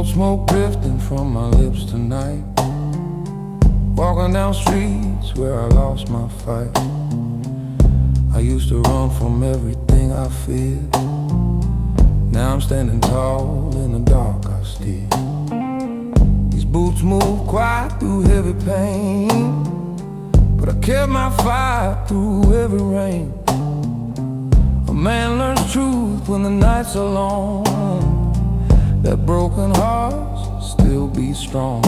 smoke drifting from my lips tonight. Walking down streets where I lost my fight. I used to run from everything I feared. Now I'm standing tall in the dark I steer. These boots move quiet through heavy pain, but I kept my fire through every rain. A man learns truth when the nights are long, that broken hearts still be strong.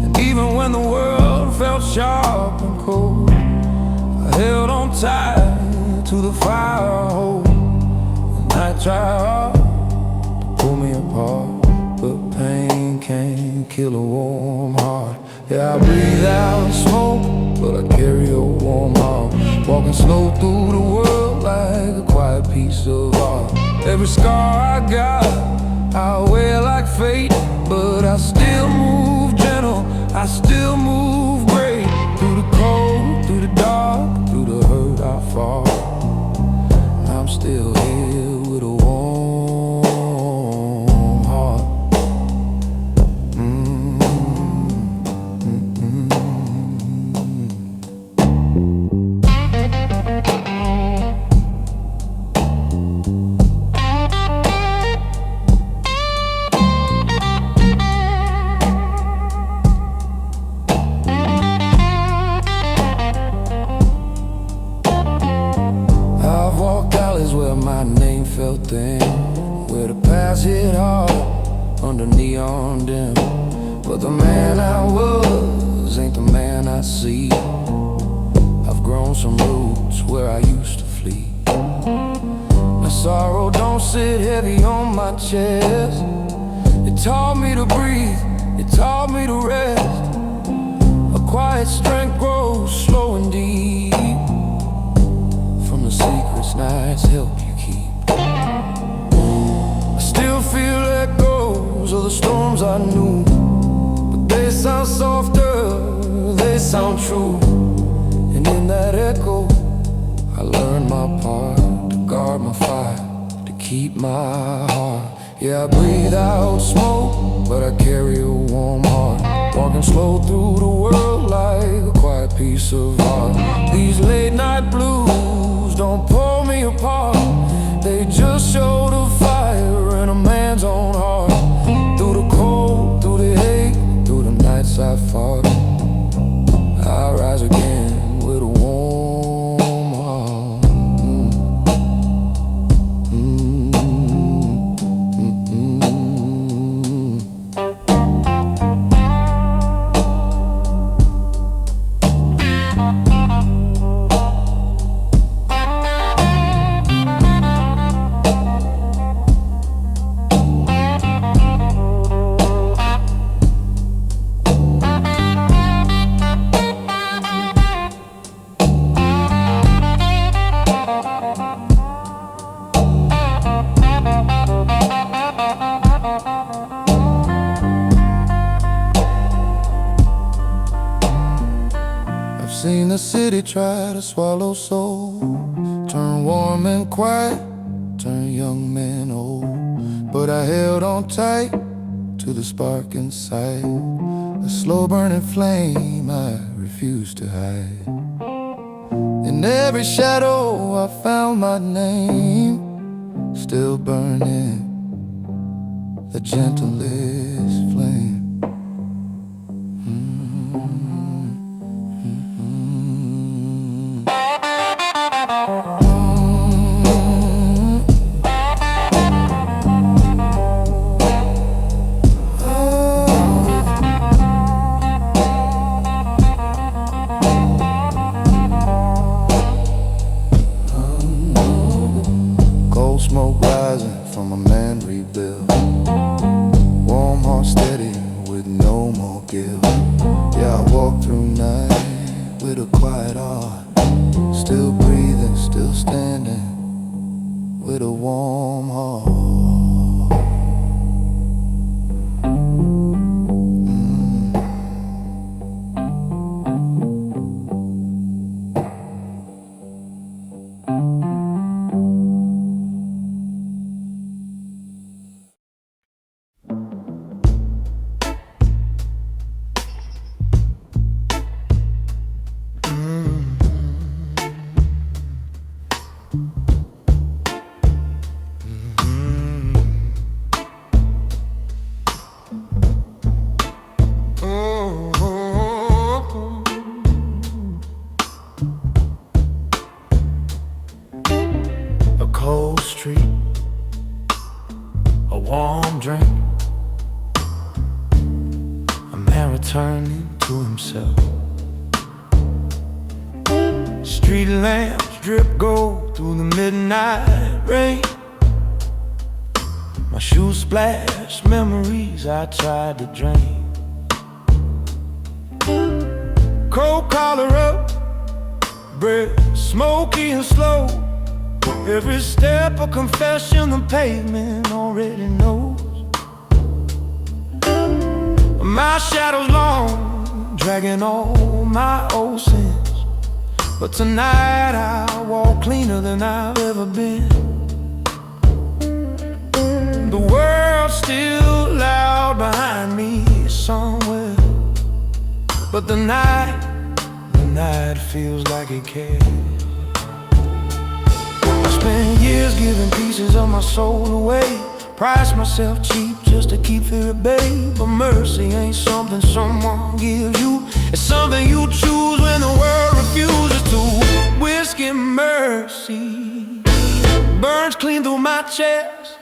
And even when the world felt sharp and cold, I held on tight to the fire hole. And I tried hard to pull me apart, but pain can't kill a warm heart. Yeah, I breathe out smoke, but I carry a warm heart. Walking slow through the world like a quiet piece of art. Every scar I got, I wear like fate, but I still move gentle, I still move great. Through the cold, through the dark, through the hurt I fought, I'm still here with a warm heart. Where my name felt thin, where the past hit hard under neon dim. But the man I was ain't the man I see. I've grown some roots where I used to flee. My sorrow don't sit heavy on my chest. It taught me to breathe, it taught me to rest. A quiet strength grows slow and deep from the secrets nights help you keep. I still feel echoes of the storms I knew, but they sound softer, they sound true. And in that echo, I learned my part, to guard my fire, to keep my heart. Yeah, I breathe out smoke, but I carry a warm heart. Walking slow through the world like a quiet piece of art. These late night blues don't pull me apart, they just show the fire in a man's own heart. Through the cold, through the hate, through the nights I fought, I rise again with a warm heart. Seen the city try to swallow souls, turn warm and quiet, turn young men old. But I held on tight to the spark inside, a slow burning flame I refused to hide. In every shadow I found my name, still burning, the gentlest flame. Smoke rising from a man rebuilt, warm heart steady with no more guilt. Yeah, I walk through night with a quiet heart, still breathing, still standing with a warm heart. cold street, a warm drink, a man returning to himself. Street lamps drip gold through the midnight rain. My shoes splash memories I tried to drain. Cold collar up, breath smoky and slow. Every step a confession the pavement already knows. My shadow's long, dragging all my old sins. But tonight I walk cleaner than I've ever been. The world's still loud behind me somewhere, but the night feels like it cares. I spent years giving pieces of my soul away, priced myself cheap just to keep fear at bay. But mercy ain't something someone gives you, it's something you choose when the world refuses to. Whiskey mercy burns clean through my chest,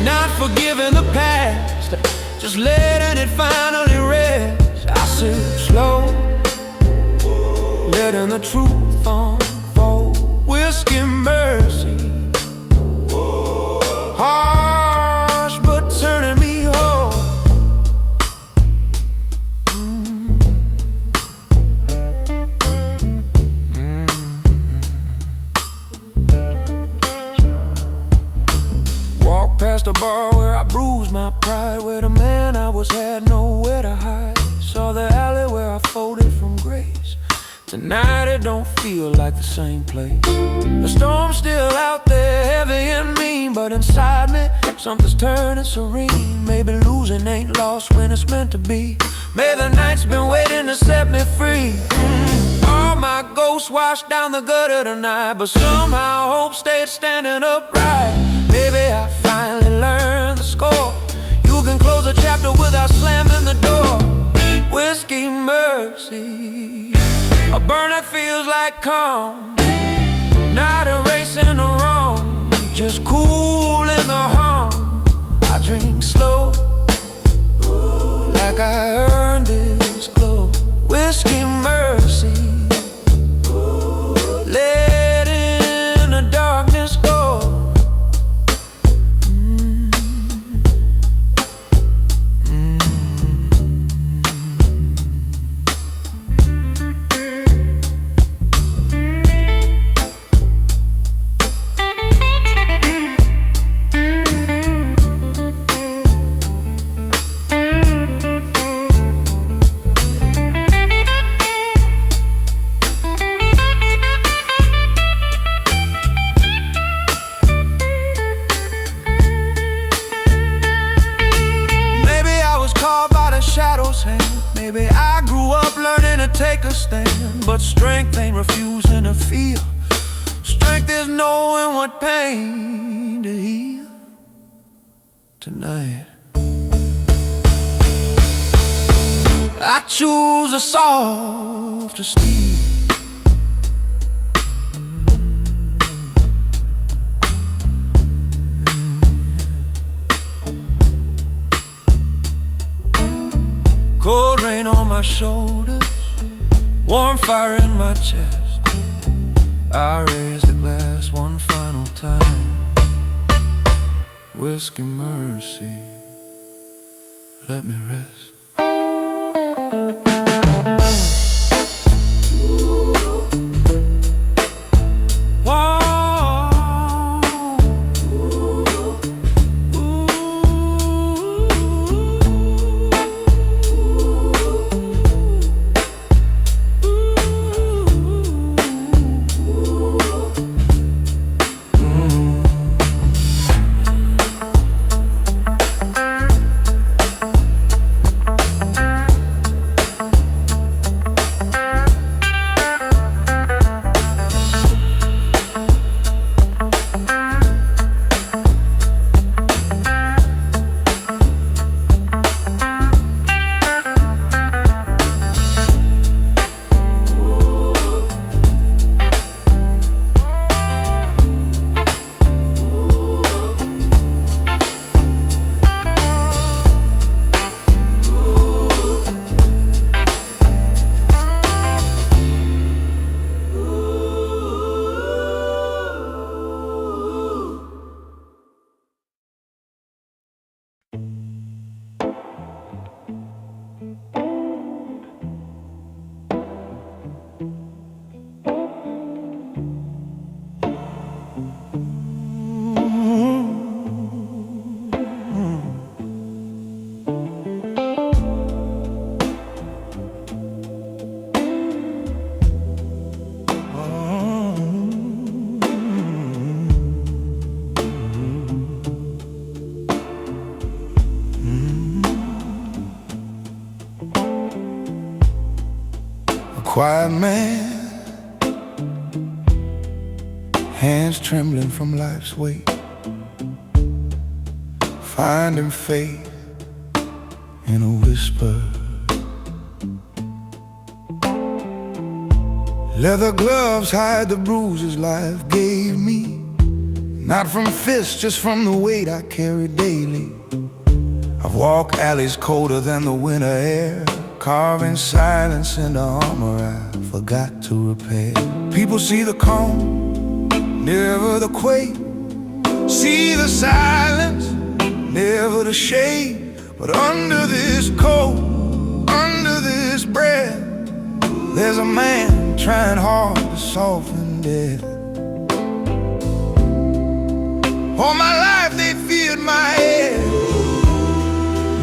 not forgiving the past, just letting it finally rest. I sip slow, letting the truth unfold. Whiskey mercy, harsh but turning me whole. Walk past a bar where I bruised my pride, where the man I was had nowhere to hide. Saw the alley where I folded from grace. Tonight it don't feel like the same place. The storm's still out there, heavy and mean, but inside me something's turning serene. Maybe losing ain't lost when it's meant to be. Maybe the night's been waiting to set me free. All my ghosts washed down the gutter tonight, but somehow hope stayed standing upright. Maybe I finally learned the score. You can close a chapter without slamming the door. Whiskey mercy, a burn that feels like calm, not erasing the wrong, just cooling the harm. I drink slow, like I earned this glow. Whiskey mercy, letting the darkness go. Maybe I grew up learning to take a stand, but strength ain't refusing to feel. Strength is knowing what pain to heal. Tonight I choose a softer steel. Cold rain on my shoulders, warm fire in my chest. I raise the glass one final time. Whiskey mercy, let me rest. Quiet man, hands trembling from life's weight, finding faith in a whisper. Leather gloves hide the bruises life gave me, not from fists, just from the weight I carry daily. I've walked alleys colder than the winter air, carving silence into armor I forgot to repair. People see the calm, never the quake, see the silence, never the shade. But under this coat, under this breath, there's a man trying hard to soften death. All my life they feared my head,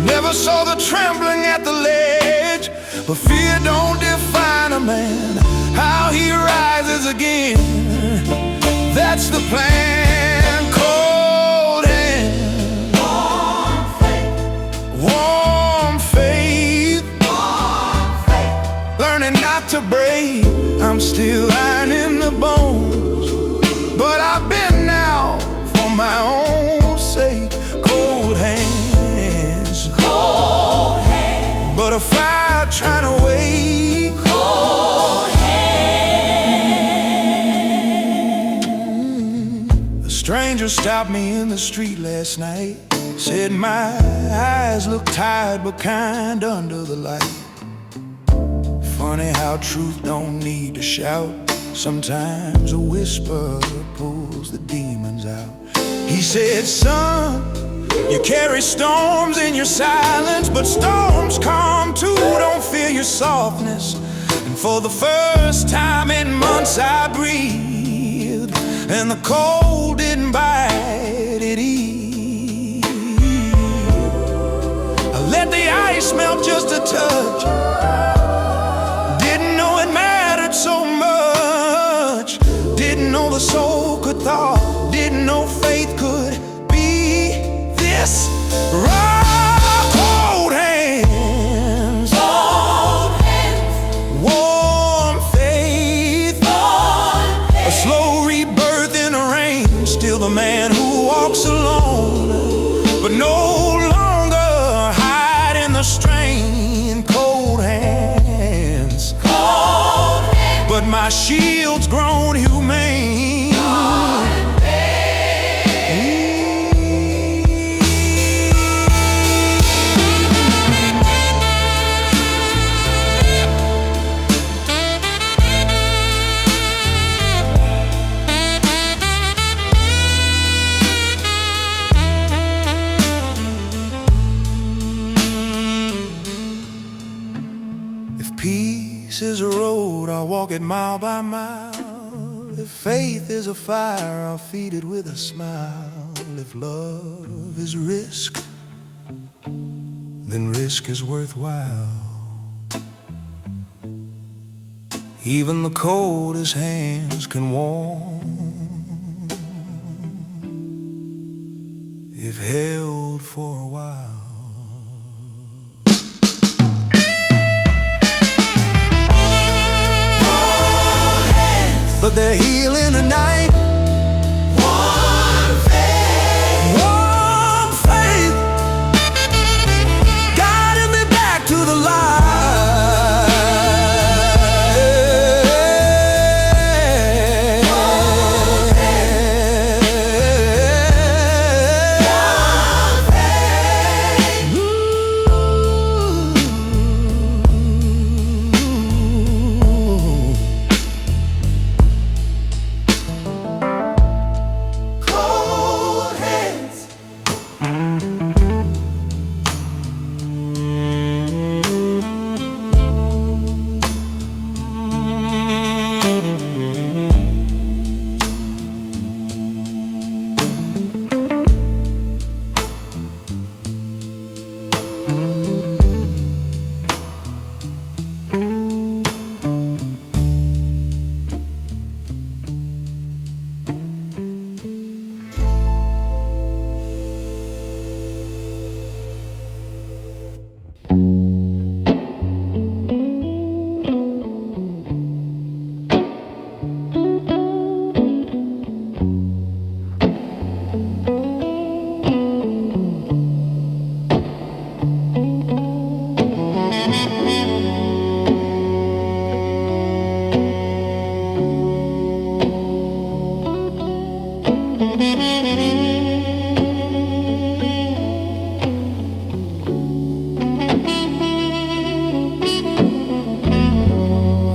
never saw the trembling at the ledge. But fear don't define a man, how he rises again, that's the plan. Cold hand, warm faith, warm faith, warm faith. Learning not to break, I'm still ironing the bones, but I've been now for my own sake. Cold hands, cold hands, but a fire trying to wait. Cold hands. A stranger stopped me in the street last night, said my eyes look tired but kind under the light. Funny how truth don't need to shout, sometimes a whisper pulls the demons out. He said, son, you carry storms in your silence, but storms come too. Don't fear your softness. And for the first time in months I breathed, and the cold didn't bite, it eased. I let the ice melt just a touch, didn't know it mattered so much, didn't know the soul could thaw, didn't know faith could be this raw. Cold hands, warm faith, a slow rebirth in the rain. Still the man who walks alone, but no longer hiding the strain. Cold hands, but my shield's grown humane. Peace is a road, I'll walk it mile by mile. If faith is a fire, I'll feed it with a smile. If love is risk, then risk is worthwhile. Even the coldest hands can warm if held for a while. But they're healing tonight. Warm faith, warm faith, guiding me back to the light. Warm faith, warm faith. Ooh.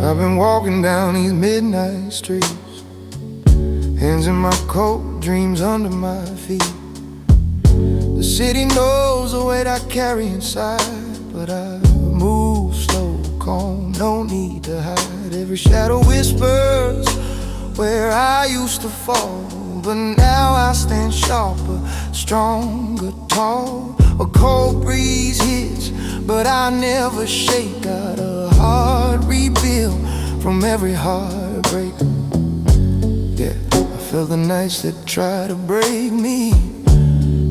I've been walking down these midnight streets, hands in my coat, dreams under my feet. The city knows the weight I carry inside, but I move slow, calm, no need to hide. Every shadow whispers where I used to fall, but now I stand sharper, stronger, tall. A cold breeze hits, but I never shake. Got a heart rebuilt from every heartbreak. Yeah, I feel the nights that try to break me,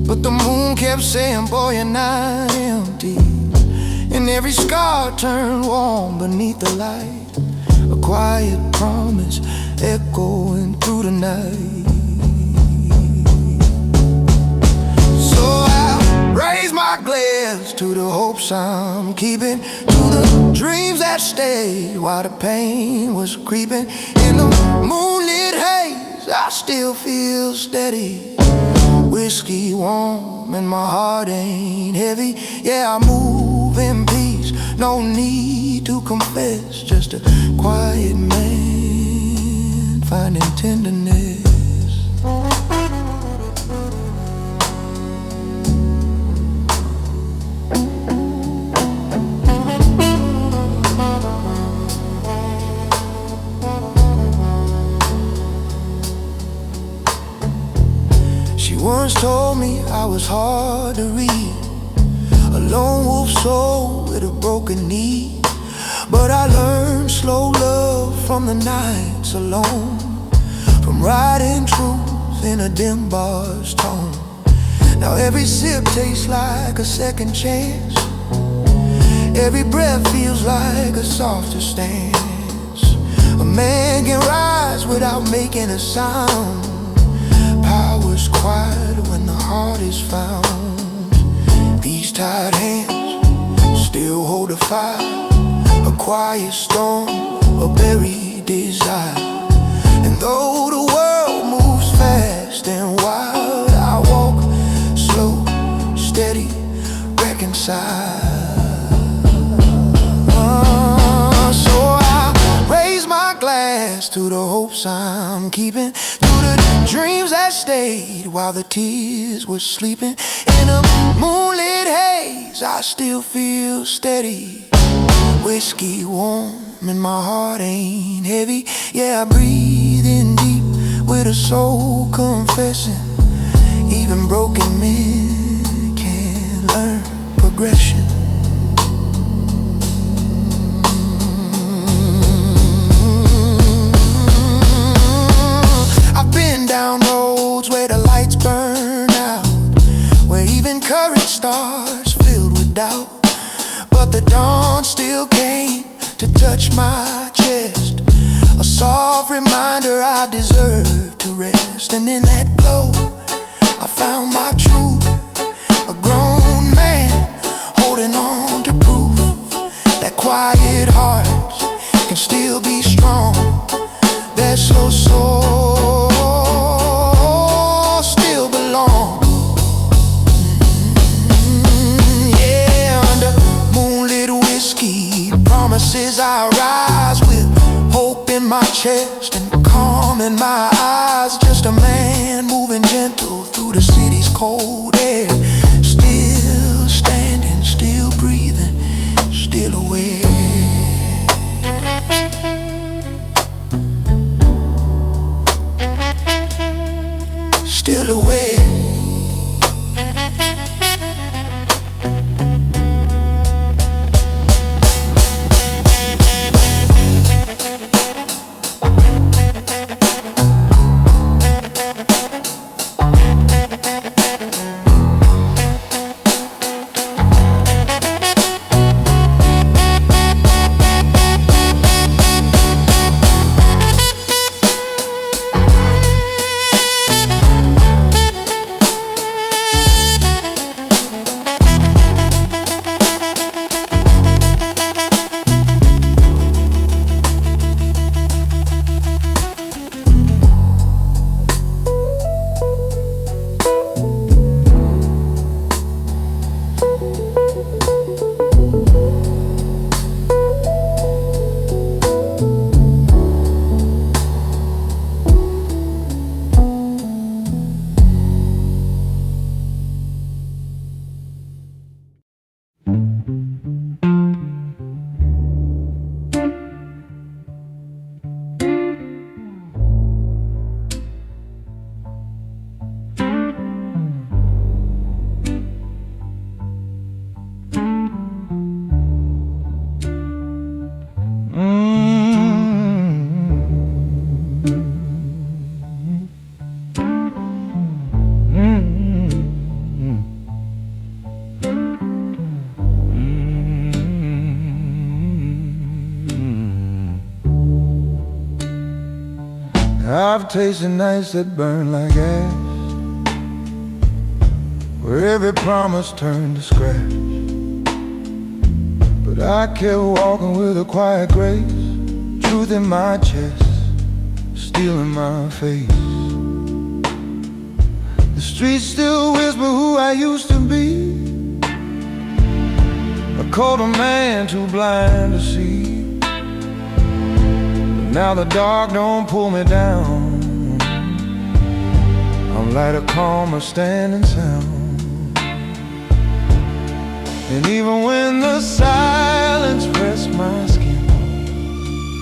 but the moon kept saying, boy, you're not empty. And every scar turned warm beneath the light, a quiet promise echoing through the night. So I raise my glass to the hopes I'm keeping, to the dreams that stayed while the pain was creeping. In the moonlit haze, I still feel steady, whiskey warm and my heart ain't heavy. Yeah, I move in peace, no need to confess, just a quiet man finding tenderness. She once told me I was hard to read, a lone wolf soul with a broken knee. But I learned slow love from the nights alone, from writing truth in a dim bar's tone. Now every sip tastes like a second chance, every breath feels like a softer stance. A man can rise without making a sound, power's quiet when the heart is found. These tired hands still hold a fire, a quiet storm, a buried desire. And though the world moves fast and wild, I walk slow, steady, reconciled. So I raise my glass to the hopes I'm keeping, to the dreams that stayed while the tears were sleeping. In a moonlit haze, I still feel steady, whiskey warm and my heart ain't heavy. Yeah, I breathe in deep with a soul confessing, even broken men can learn progression. I've been down roads where the lights burn out, where even courage starts filled with doubt. But the dawn still came to touch my chest, a soft reminder I deserve to rest. And in that glow, I found my truth, a grown man holding on to proof that quiet hearts can still be strong. That slow soul still belong. Yeah, under moonlit whiskey promises I rise with hope in my chest and calm in my eyes. Just a man moving gentle through the city's cold air, still standing, still breathing, still aware. Still aware. I've tasted nights that burn like ash, where every promise turned to scratch. But I kept walking with a quiet grace, truth in my chest, steel in my face. The streets still whisper who I used to be, a colder man too blind to see. But now the dark don't pull me down, I'm lighter, calmer, standing sound. And even when the silence pressed my skin,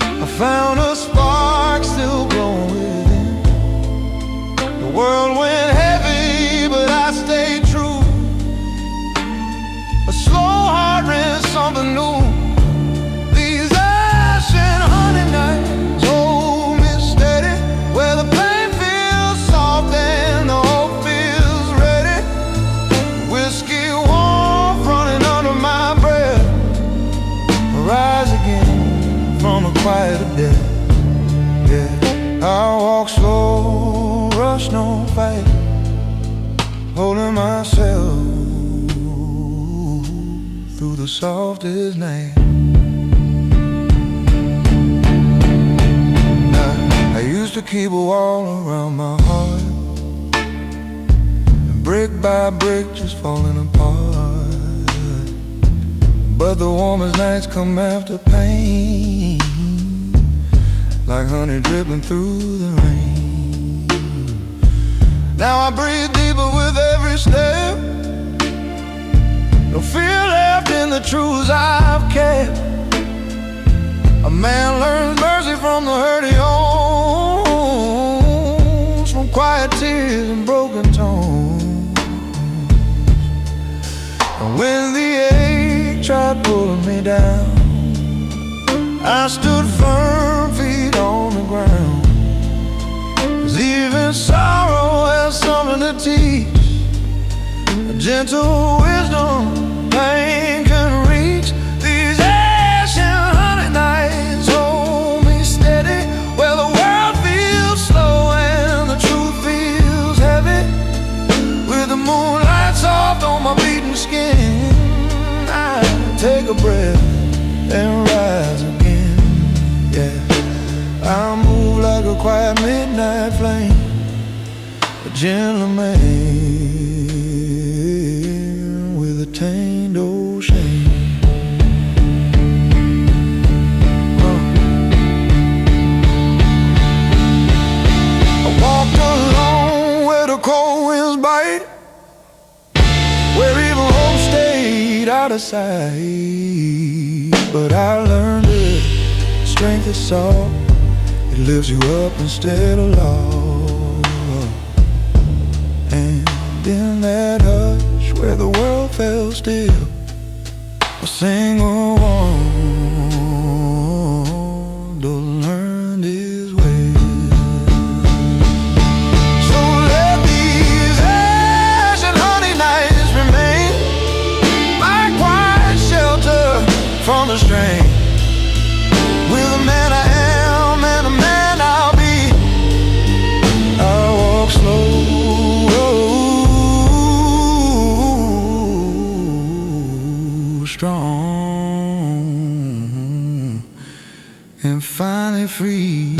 I found a spark still glowing within. The world went heavy, but I stayed true. A slow heart ran something new. These ash and honey nights hold me steady, where the pain feels soft and the hope feels ready. Whiskey warm running under my breath, I rise again from a quieter death. Yeah, I walk slow, rush no fight, holding myself through the softest night. I used to keep a wall around my heart, and brick by brick just falling apart. But the warmest nights come after pain, like honey dripping through the rain. Now I breathe deeper with every step, no fear left in the truths I've kept. A man learns mercy from the hurt he owns, from quiet tears and broken tones. And when the ache tried pulling me down, I stood firm, feet on the ground. 'Cause even sorrow has something to teach, a gentle wisdom pain can reach. These ash and honey nights hold me steady, where the world feels slow and the truth feels heavy. With the moonlight soft on my beating skin, I take a breath and rise again. Yeah, I move like a quiet midnight flame, a gentle man with a tamed old shame. I walked alone where the cold winds bite, where even hope stayed out of sight. But I learned that strength is soft, it lifts you up instead of lost. And in that hush where the world fell still, a single wonder learned his way. So let these ash and honey nights remain my quiet shelter from the strain. With a man I am and a man I'll be, I walk slow, strong, and finally free.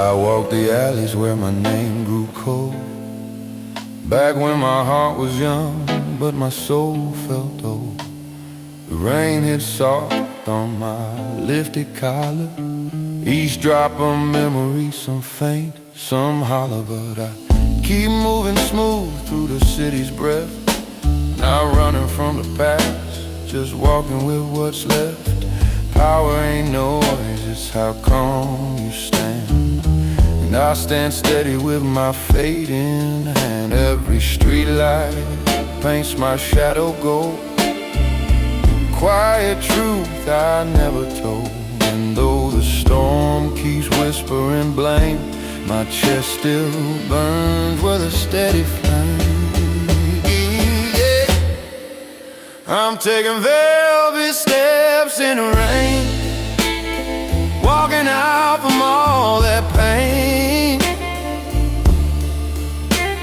I walked the alleys where my name grew cold, back when my heart was young, but my soul felt old. The rain hit soft on my lifted collar, each drop a memory, some faint, some hollow. But I keep moving smooth through the city's breath, not running from the past, just walking with what's left. Power ain't noise, it's how calm you stand. And I stand steady with my fate in hand. Every street light paints my shadow gold, quiet truth I never told. And though the storm keeps whispering blame, my chest still burns with a steady flame. Yeah. I'm taking velvet steps in the rain, walking out from all that pain,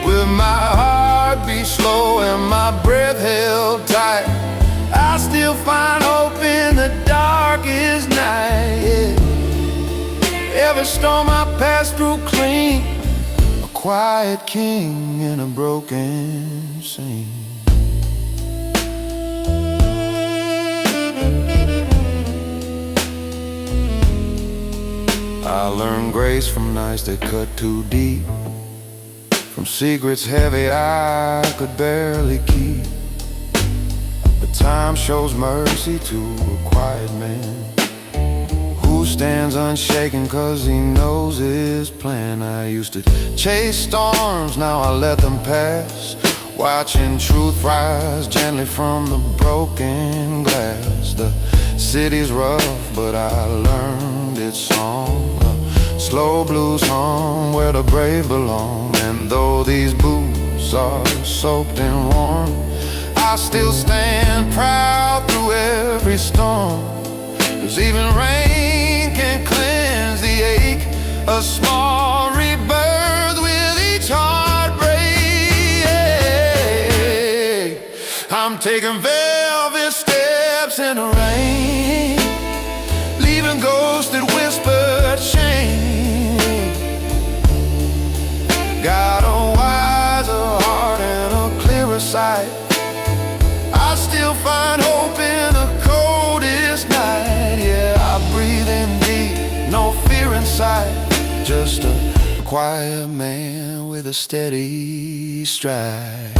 with my heartbeat slow and my breath held tight. I still find hope in the darkest night, yeah. Every storm I pass through clean, a quiet king in a broken scene. I learned grace from nights that cut too deep, from secrets heavy I could barely keep. But time shows mercy to a quiet man who stands unshaken cause he knows his plan. I used to chase storms, now I let them pass, watching truth rise gently from the broken glass. The city's rough, but I learned its song, a slow blues home where the brave belong. And though these boots are soaked and worn, I still stand proud through every storm. 'Cause even rain can cleanse the ache, a small rebirth with each heartbreak. I'm taking velvet steps in the rain, leaving ghosts that whispered shame. Got a wiser heart and a clearer sight, I still find hope in the coldest night. Yeah, I breathe in deep, no fear inside, just a quiet man with a steady stride.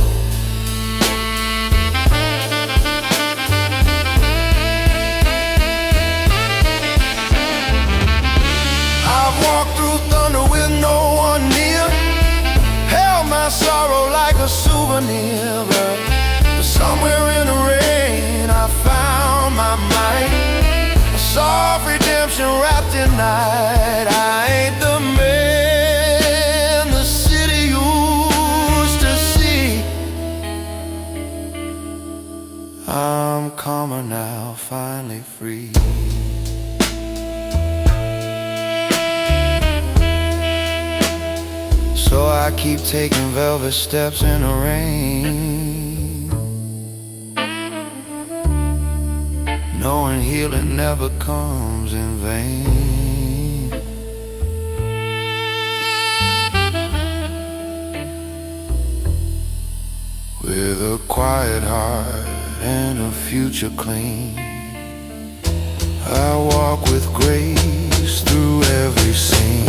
I've walked through thunder with no one near, held my sorrow like a souvenir. But somewhere in the rain I found my might, a soft redemption wrapped in night. I ain't the man the city used to see, I'm calmer now, finally free. So I keep taking velvet steps in the rain, knowing healing never comes in vain. With a quiet heart and a future clean, I walk with grace through every scene.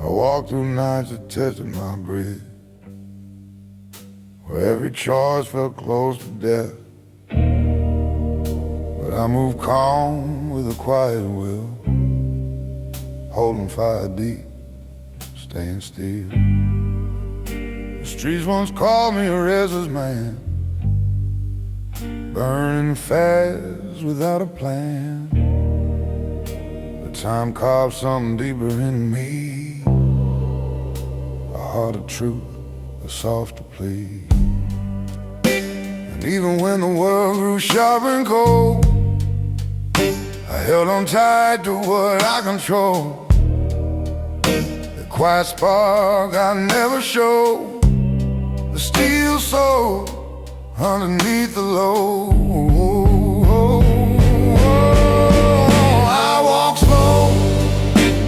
I walk through nights that tested my breath, where every choice felt close to death. But I move calm with a quiet will, holding fire deep, staying still. The streets once called me a restless man, burning fast without a plan. But time carved something deeper in me, a heart of truth, a softer plea. And even when the world grew sharp and cold, I held on tight to what I control. The quiet spark I never showed, the steel soul underneath the load. I walk slow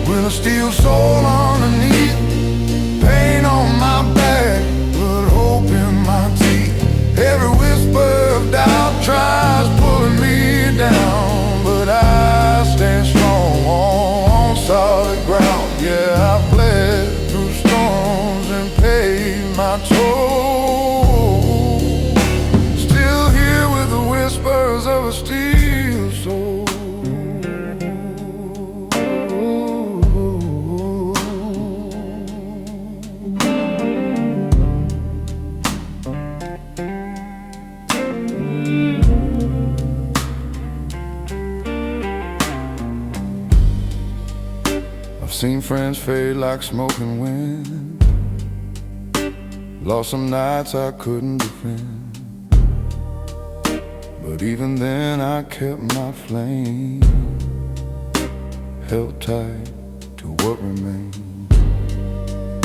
with a steel soul underneath, pain on my back, but hope in my teeth. Every whisper of doubt tries pulling me down, but I stand strong on solid ground. Yeah, I've bled through storms and paid my toll, still here with the whispers of a steel soul. I've seen friends fade like smoking wind, lost some nights I couldn't defend. But even then I kept my flame, held tight to what remained.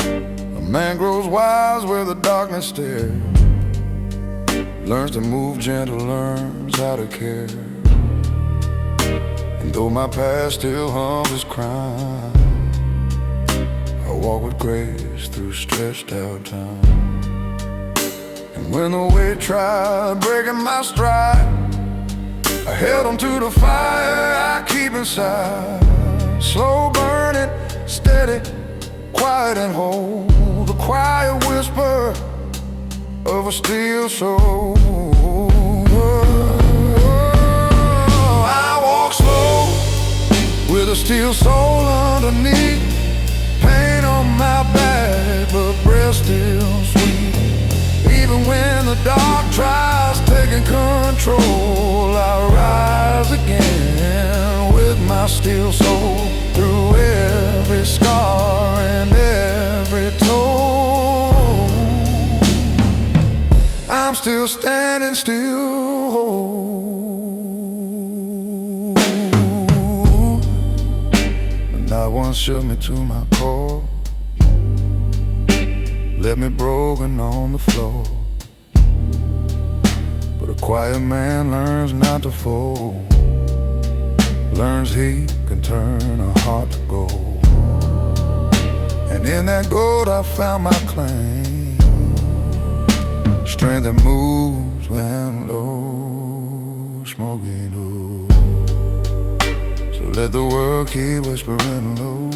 A man grows wise where the darkness stares, learns to move gentle, learns how to care. And though my past still hums its crime, I walk with grace through stretched out time. And when the weight tried breaking my stride, I held on to the fire I keep inside. Slow burning, steady, quiet and whole, the quiet whisper of a steel soul. I walk slow with a steel soul underneath, pain on my back, but breath still sweet. Even when the dark tries taking control, I rise again with my steel soul, through every scar and every toe. I'm still standing still. Not once shook me to my core, left me broken on the floor. But a quiet man learns not to fold, learns he can turn a heart to gold. And in that gold I found my claim, strength that moves when low, smoking low. So let the world keep whispering low,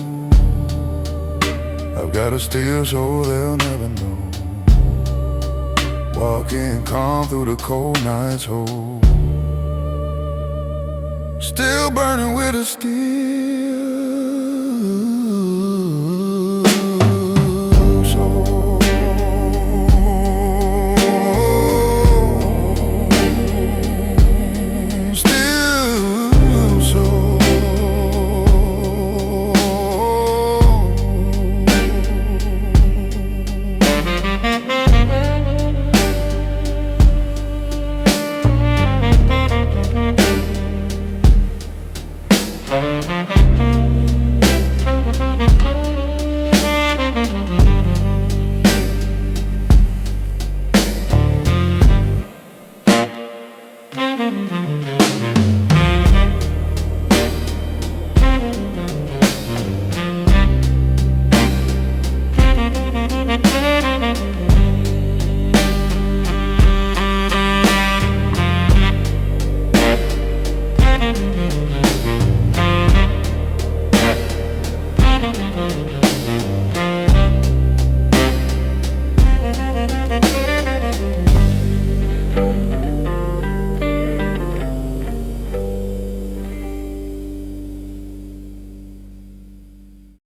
I've got a steel soul they'll never know. Walking calm through the cold night's hold, still burning with a steel soul. Still soul.